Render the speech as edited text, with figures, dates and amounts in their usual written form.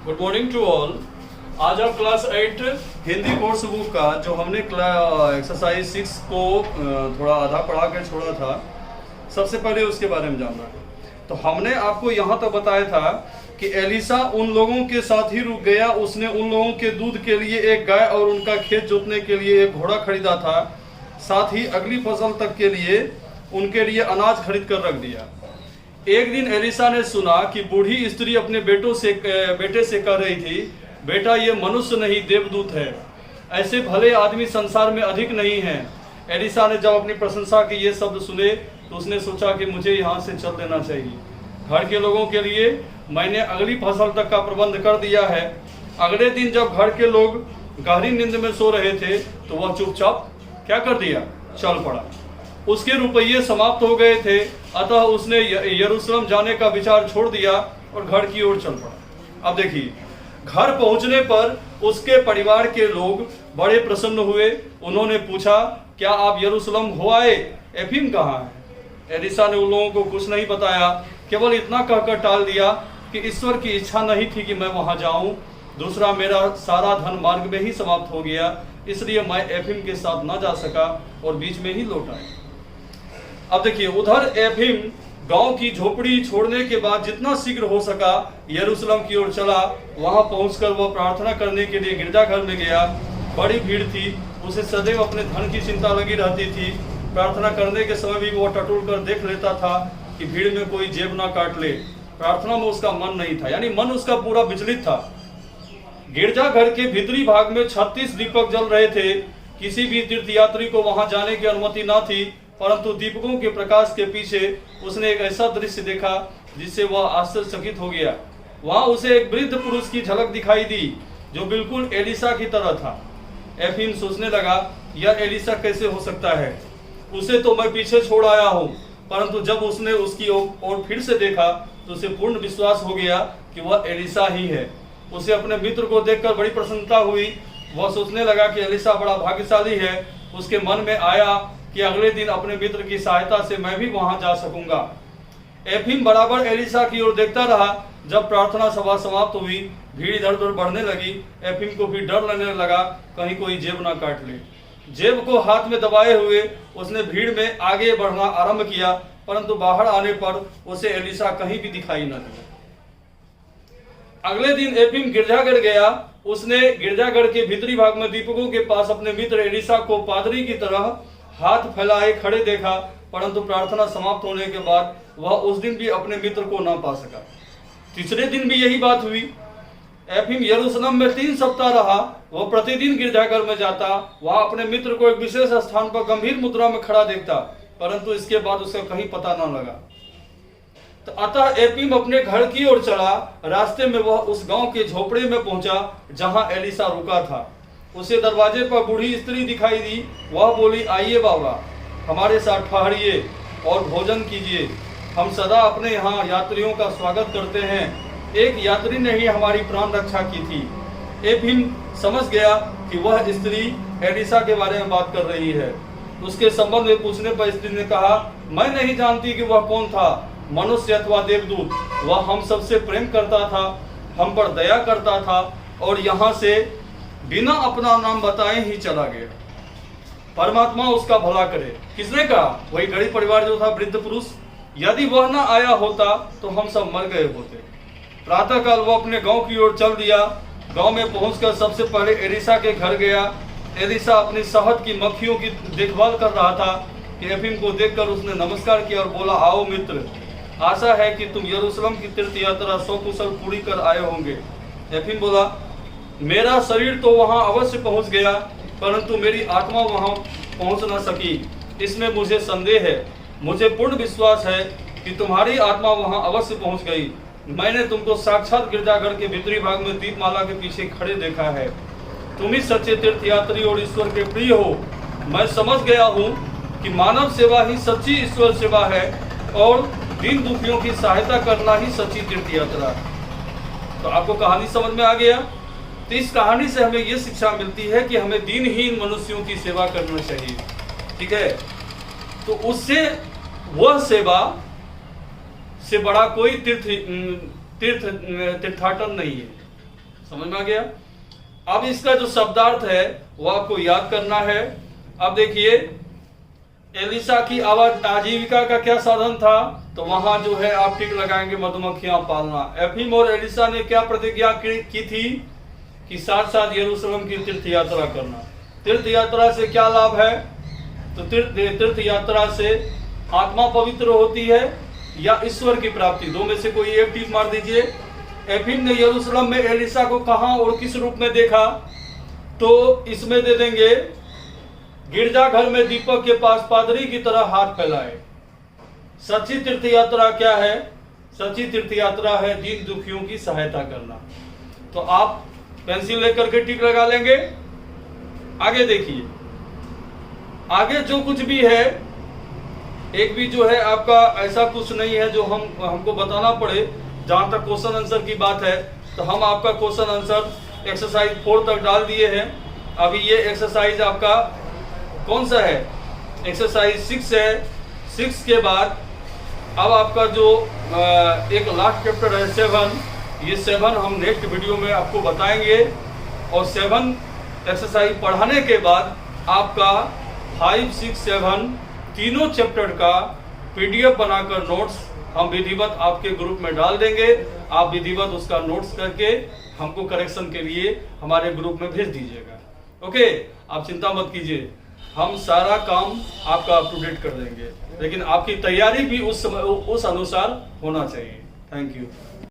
Good morning to all. आज आप class 8 Hindi course book का जो हमने एक्सरसाइज 6 को थोड़ा आधा पढ़ा कर छोड़ा था, सबसे पहले उसके बारे में जानना है। तो हमने आपको यहाँ तक बताया था कि एलिसा उन लोगों के साथ ही रुक गया। उसने उन लोगों के दूध के लिए एक गाय और उनका खेत जोतने के लिए एक घोड़ा खरीदा था, साथ ही अगली फसल तक के लिए उनके लिए अनाज खरीद कर रख दिया। एक दिन एलिसा ने सुना कि बूढ़ी स्त्री अपने बेटे से कह रही थी, बेटा ये मनुष्य नहीं देवदूत है, ऐसे भले आदमी संसार में अधिक नहीं हैं। एलिसा ने जब अपनी प्रशंसा के ये शब्द सुने तो उसने सोचा कि मुझे यहाँ से चल देना चाहिए। घर के लोगों के लिए मैंने अगली फसल तक का प्रबंध कर दिया है। अगले दिन जब घर के लोग गहरी नींद में सो रहे थे तो वह चुपचाप क्या कर दिया, चल पड़ा। उसके रुपये समाप्त हो गए थे, अतः उसने यरूशलेम जाने का विचार छोड़ दिया और घर की ओर चल पड़ा। अब देखिए, घर पहुंचने पर उसके परिवार के लोग बड़े प्रसन्न हुए। उन्होंने पूछा, क्या आप यरूशलेम हो आए? एफिम कहाँ है? एलिसा ने उन लोगों को कुछ नहीं बताया, केवल इतना कहकर टाल दिया कि ईश्वर की इच्छा नहीं थी कि मैं वहां जाऊं। दूसरा, मेरा सारा धन मार्ग में ही समाप्त हो गया, इसलिए मैं एफिम के साथ न जा सका और बीच में ही लौट आया। अब देखिए, उधर एफिम गांव की झोपड़ी छोड़ने के बाद जितना शीघ्र हो सका यरूशलेम की ओर चला। वहां पहुंचकर वह प्रार्थना करने के लिए गिरजाघर में गया। बड़ी भीड़ थी, उसे सदैव अपने धन की चिंता लगी रहती थी। प्रार्थना करने के समय भी वह टटोल कर देख लेता था कि भीड़ में कोई जेब ना काट ले। प्रार्थना में उसका मन नहीं था, यानी मन उसका पूरा विचलित था। गिरजाघर के भीतरी भाग में 36 दीपक जल रहे थे। किसी भी तीर्थयात्री को वहां जाने की अनुमति न थी, परंतु दीपकों के प्रकाश के पीछे उसने एक ऐसा दृश्य देखा जिससे वह आश्चर्यचकित हो गया। वहां उसे एक वृद्ध पुरुष की झलक दिखाई दी जो बिल्कुल एलिसा की तरह था। एफिम सोचने लगा, यह एलिसा कैसे हो सकता है? उसे तो मैं पीछे छोड़ आया हूँ। परंतु जब उसने उसकी ओर फिर से देखा तो उसे पूर्ण विश्वास हो गया कि वह एलिसा ही है। उसे अपने मित्र को देखकर बड़ी प्रसन्नता हुई। वह सोचने लगा कि एलिसा बड़ा भाग्यशाली है। उसके मन में आया कि अगले दिन अपने मित्र की सहायता से मैं भी वहां जा सकूंगा। एफिम बराबर एलिसा की ओर देखता रहा। जब प्रार्थना सभा समाप्त हुई, भीड़ इधर उधर बढ़ने लगी। एफिम को भी डर लगने लगा, कहीं कोई जेब ना काट ले। जेब को हाथ में दबाए हुए उसने भीड़ में आगे बढ़ना आरंभ किया, परंतु बाहर आने पर उसे एलिसा कहीं भी दिखाई न दिया। अगले दिन एफिम गिरजाघर गया। उसने गिरजाघर के भीतरी भाग में दीपकों के पास अपने मित्र एलिसा को पादरी की तरह हाथ फैलाए खड़े देखा, परंतु प्रार्थना समाप्त होने के बाद वह उस दिन भी अपने मित्र को न पा सका। तीसरे दिन भी यही बात हुई। एफिम यरूशलेम में 3 सप्ताह रहा। वह प्रतिदिन गिरजाघर में जाता, वहां अपने मित्र को एक विशेष स्थान पर गंभीर मुद्रा में खड़ा देखता, परंतु इसके बाद उसका कहीं पता न लगा। तो अतः एफिम अपने घर की ओर चला। रास्ते में वह उस गांव के झोपड़े में पहुंचा जहां एलिसा रुका था। उसे दरवाजे पर बूढ़ी स्त्री दिखाई दी। वह बोली, आइए बाबा, हमारे साथ ठहरिए और भोजन कीजिए। हम सदा अपने यहाँ यात्रियों का स्वागत करते हैं। एक यात्री ने ही हमारी प्राण रक्षा की थी। एफिम समझ गया कि वह स्त्री एलिसा के बारे में बात कर रही है। उसके संबंध में पूछने पर स्त्री ने कहा, मैं नहीं जानती कि वह कौन था, मनुष्य अथवा देवदूत। वह हम सबसे प्रेम करता था, हम पर दया करता था और यहाँ से बिना अपना नाम बताए ही चला गया। परमात्मा उसका भला करे। किसने कहा? वही गरीब परिवार जो था, वृद्ध पुरुष। यदि वह न आया होता तो हम सब मर गए होते। प्रातःकाल वह अपने गांव की ओर चल दिया। गांव में पहुंचकर सबसे पहले एलिसा के घर गया। एलिसा अपनी शहद की मक्खियों की देखभाल कर रहा था कि एफिम को देखकर उसने नमस्कार किया और बोला, आओ मित्र, आशा है कि तुम यरूशलेम की तीर्थ यात्रा सकुशल पूरी कर आए होंगे। एफिम बोला, मेरा शरीर तो वहां अवश्य पहुंच गया, परंतु मेरी आत्मा वहां पहुंच न सकी। इसमें मुझे संदेह है। मुझे पूर्ण विश्वास है कि तुम्हारी आत्मा वहां अवश्य पहुंच गई। मैंने तुमको साक्षात गिरजाघर के भीतरी भाग में दीपमाला के पीछे खड़े देखा है। तुम ही सच्चे तीर्थयात्री और ईश्वर के प्रिय हो। मैं समझ गया हूँ कि मानव सेवा ही सच्ची ईश्वर सेवा है और दीन दुखियों की सहायता करना ही सच्ची तीर्थ यात्रा है। तो आपको कहानी समझ में आ गया? तो इस कहानी से हमें यह शिक्षा मिलती है कि हमें दीनहीन मनुष्यों की सेवा करना चाहिए। ठीक है, तो उससे वह सेवा से बड़ा कोई तीर्थाटन नहीं है। समझ में आ गया। अब इसका जो शब्दार्थ है वो आपको याद करना है। अब देखिए, एलिसा की आजीविका का क्या साधन था, तो वहां जो है आप टिक लगाएंगे मधुमक्खियां पालना। एफीम और एलिसा ने क्या प्रतिज्ञा की थी कि साथ साथ यरूशलेम की तीर्थ यात्रा करना। तीर्थ यात्रा से क्या लाभ है, तो तीर्थ यात्रा से आत्मा पवित्र होती है या ईश्वर की प्राप्ति, दो में से कोई एक टिक मार दीजिए। एफीम ने यरूशलेम में एलिसा को कहां और किस रूप में देखा, तो इसमें दे देंगे गिरजाघर में दीपक के पास पादरी की तरह हाथ फैलाए। सच्ची तीर्थ यात्रा क्या है, सच्ची तीर्थ यात्रा है दीन दुखियों की सहायता करना। तो आप पेंसिल लेकर के टिक लगा लेंगे। आगे देखिए, आगे जो कुछ भी है, एक भी जो है आपका ऐसा कुछ नहीं है जो हमको बताना पड़े। जहां तक क्वेश्चन आंसर की बात है, तो हम आपका क्वेश्चन आंसर एक्सरसाइज 4 तक डाल दिए हैं। अभी ये एक्सरसाइज आपका कौन सा है, एक्सरसाइज 6 है। 6 के बाद अब आपका जो एक लास्ट चैप्टर है 7, ये 7 हम नेक्स्ट वीडियो में आपको बताएंगे। और 7 एक्सरसाइज पढ़ाने के बाद आपका 5, 6, 7 तीनों चैप्टर का PDF बनाकर नोट्स हम विधिवत आपके ग्रुप में डाल देंगे। आप विधिवत उसका नोट्स करके हमको करेक्शन के लिए हमारे ग्रुप में भेज दीजिएगा। ओके, आप चिंता मत कीजिए, हम सारा काम आपका अप टू डेट कर देंगे, लेकिन आपकी तैयारी भी उस अनुसार होना चाहिए। Thank you.